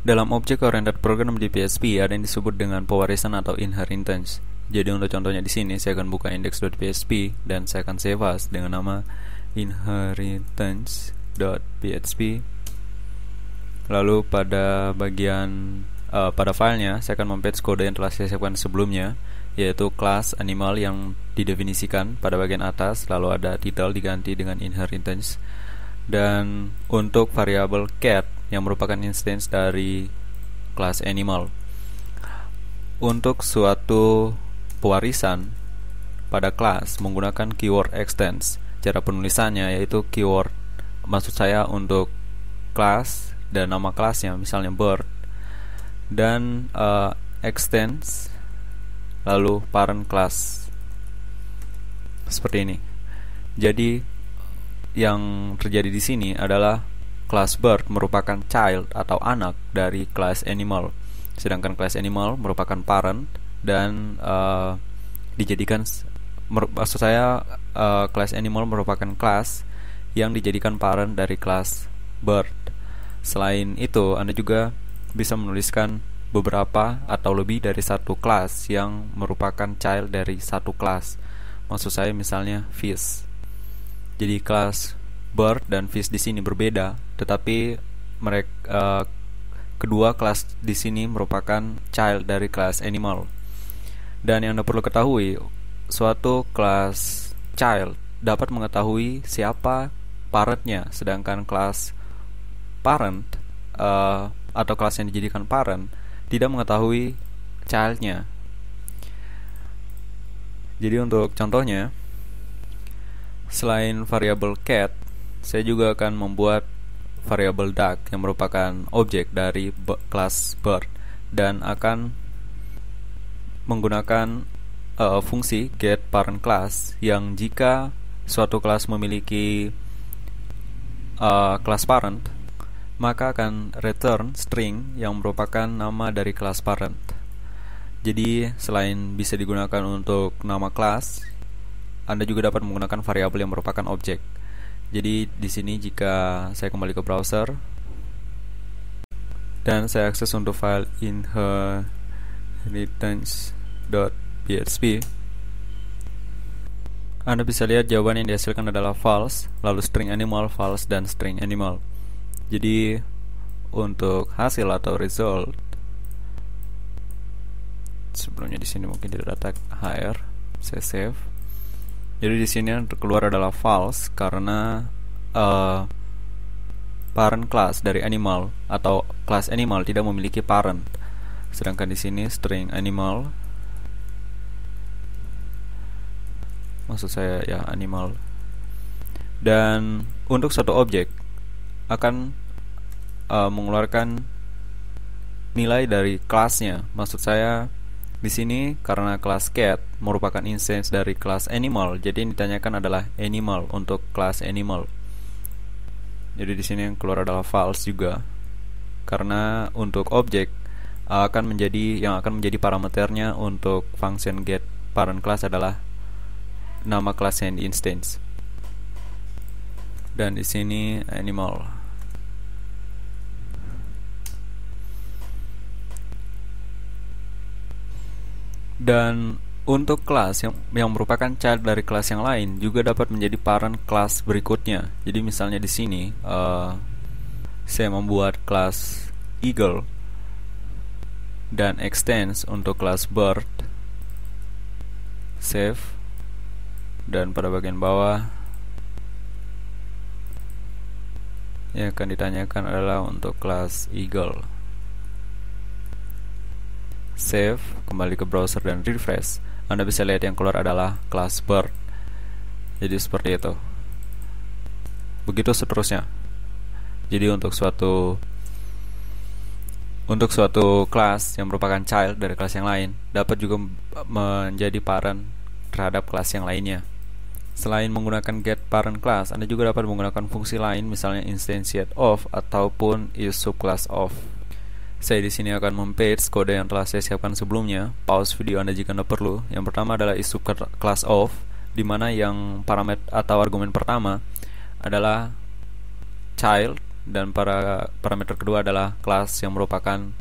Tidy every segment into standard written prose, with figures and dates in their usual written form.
Dalam object-oriented program di PHP ada yang disebut dengan pewarisan atau inheritance. Jadi untuk contohnya di sini saya akan buka index.php dan saya akan save as dengan nama inheritance.php. Lalu pada bagian pada filenya saya akan mempatch kode yang telah saya siapkan sebelumnya, yaitu kelas animal yang didefinisikan pada bagian atas, lalu ada title diganti dengan inheritance. Dan untuk variabel cat yang merupakan instance dari kelas animal. Untuk suatu pewarisan pada kelas menggunakan keyword extends. Cara penulisannya yaitu keyword, maksud saya untuk kelas dan nama kelasnya, misalnya bird, dan extends lalu parent class seperti ini. Jadi yang terjadi di sini adalah kelas bird merupakan child atau anak dari kelas animal, sedangkan kelas animal merupakan parent dan dijadikan, maksud saya kelas animal merupakan kelas yang dijadikan parent dari kelas bird. Selain itu, Anda juga bisa menuliskan beberapa atau lebih dari satu kelas yang merupakan child dari satu kelas. Maksud saya misalnya fish. Jadi kelas bird dan fish di sini berbeda, tetapi mereka kedua kelas di sini merupakan child dari kelas animal. Dan yang Anda perlu ketahui, suatu kelas child dapat mengetahui siapa parentnya, sedangkan kelas parent atau kelas yang dijadikan parent tidak mengetahui childnya. Jadi untuk contohnya, selain variabel cat, saya juga akan membuat variabel duck yang merupakan objek dari kelas bird dan akan menggunakan fungsi get parent class yang jika suatu kelas memiliki kelas parent, maka akan return string yang merupakan nama dari kelas parent. Jadi selain bisa digunakan untuk nama kelas, Anda juga dapat menggunakan variabel yang merupakan objek. Jadi di sini jika saya kembali ke browser dan saya akses untuk file inheritance.php, Anda bisa lihat jawaban yang dihasilkan adalah false, lalu string animal false dan string animal. Jadi untuk hasil atau result, sebelumnya di sini mungkin tidak ada tag hr, saya save. Jadi di sini yang keluar adalah false karena parent class dari animal atau kelas animal tidak memiliki parent. Sedangkan di sini string animal, maksud saya ya animal. Dan untuk suatu objek akan mengeluarkan nilai dari kelasnya. Maksud saya di sini karena kelas cat merupakan instance dari kelas animal, jadi yang ditanyakan adalah animal untuk kelas animal. Jadi di sini yang keluar adalah false juga karena untuk objek akan menjadi parameternya untuk function get parent class adalah nama kelas yang di instance. Dan di sini animal. Dan untuk kelas yang merupakan child dari kelas yang lain juga dapat menjadi parent kelas berikutnya. Jadi misalnya di sini saya membuat kelas eagle dan extends untuk kelas bird, save, dan pada bagian bawah yang akan ditanyakan adalah untuk kelas eagle. Save, kembali ke browser dan refresh. Anda bisa lihat yang keluar adalah kelas bird. Jadi seperti itu. Begitu seterusnya. Jadi untuk suatu kelas yang merupakan child dari kelas yang lain dapat juga menjadi parent terhadap kelas yang lainnya. Selain menggunakan get parent class, Anda juga dapat menggunakan fungsi lain, misalnya instantiate of ataupun is subclass of. Saya di sini akan mempatch kode yang telah saya siapkan sebelumnya. Pause video Anda jika Anda perlu. Yang pertama adalah is subclass of, di mana yang parameter atau argumen pertama adalah child dan parameter kedua adalah kelas yang merupakan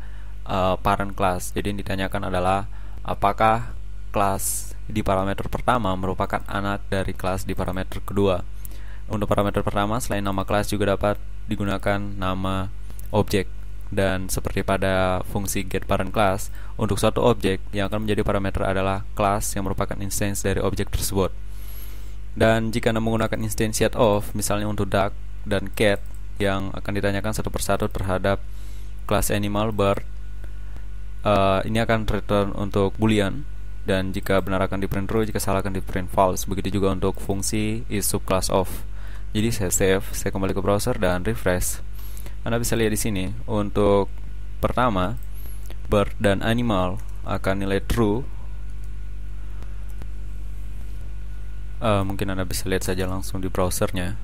parent class. Jadi yang ditanyakan adalah apakah kelas di parameter pertama merupakan anak dari kelas di parameter kedua. Untuk parameter pertama, selain nama kelas juga dapat digunakan nama objek. Dan seperti pada fungsi getParentClass, untuk suatu objek yang akan menjadi parameter adalah kelas yang merupakan instance dari objek tersebut. Dan jika Anda menggunakan instantiate of, misalnya untuk duck dan cat, yang akan ditanyakan satu persatu terhadap kelas animal, bird, ini akan return untuk boolean, dan jika benar akan di print true, jika salah akan di print false. Begitu juga untuk fungsi is subclass of. Jadi saya save, saya kembali ke browser dan refresh. Anda bisa lihat di sini untuk pertama, bird dan animal akan nilai true. Mungkin Anda bisa lihat saja langsung di browsernya.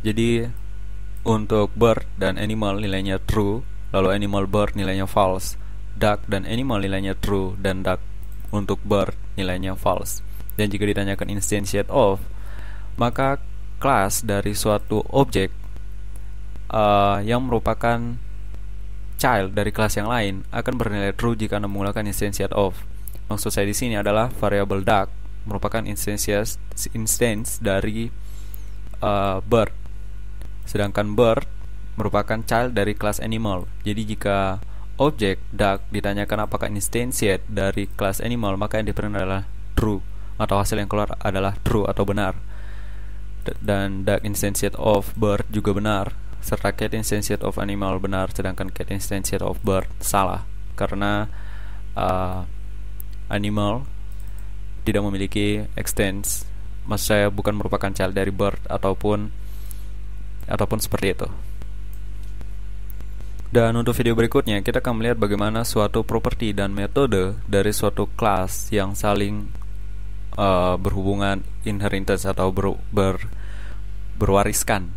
Jadi untuk bird dan animal nilainya true, lalu animal bird nilainya false. Duck dan animal nilainya true, dan duck untuk bird nilainya false. Dan jika ditanyakan instantiate of, maka kelas dari suatu objek yang merupakan child dari kelas yang lain akan bernilai true jika Anda menggunakan instantiate of. Maksud saya di sini adalah variable duck merupakan instance dari bird, sedangkan bird merupakan child dari kelas animal. Jadi jika objek duck ditanyakan apakah instantiate dari kelas animal, maka yang diprint adalah true, atau hasil yang keluar adalah true atau benar. Dan duck instantiate of bird juga benar, serta cat instantiate of animal benar, sedangkan cat instantiate of bird salah, karena animal tidak memiliki extends, maksud saya bukan merupakan child dari bird ataupun seperti itu. Dan untuk video berikutnya kita akan melihat bagaimana suatu properti dan metode dari suatu kelas yang saling berhubungan inheritance atau berwariskan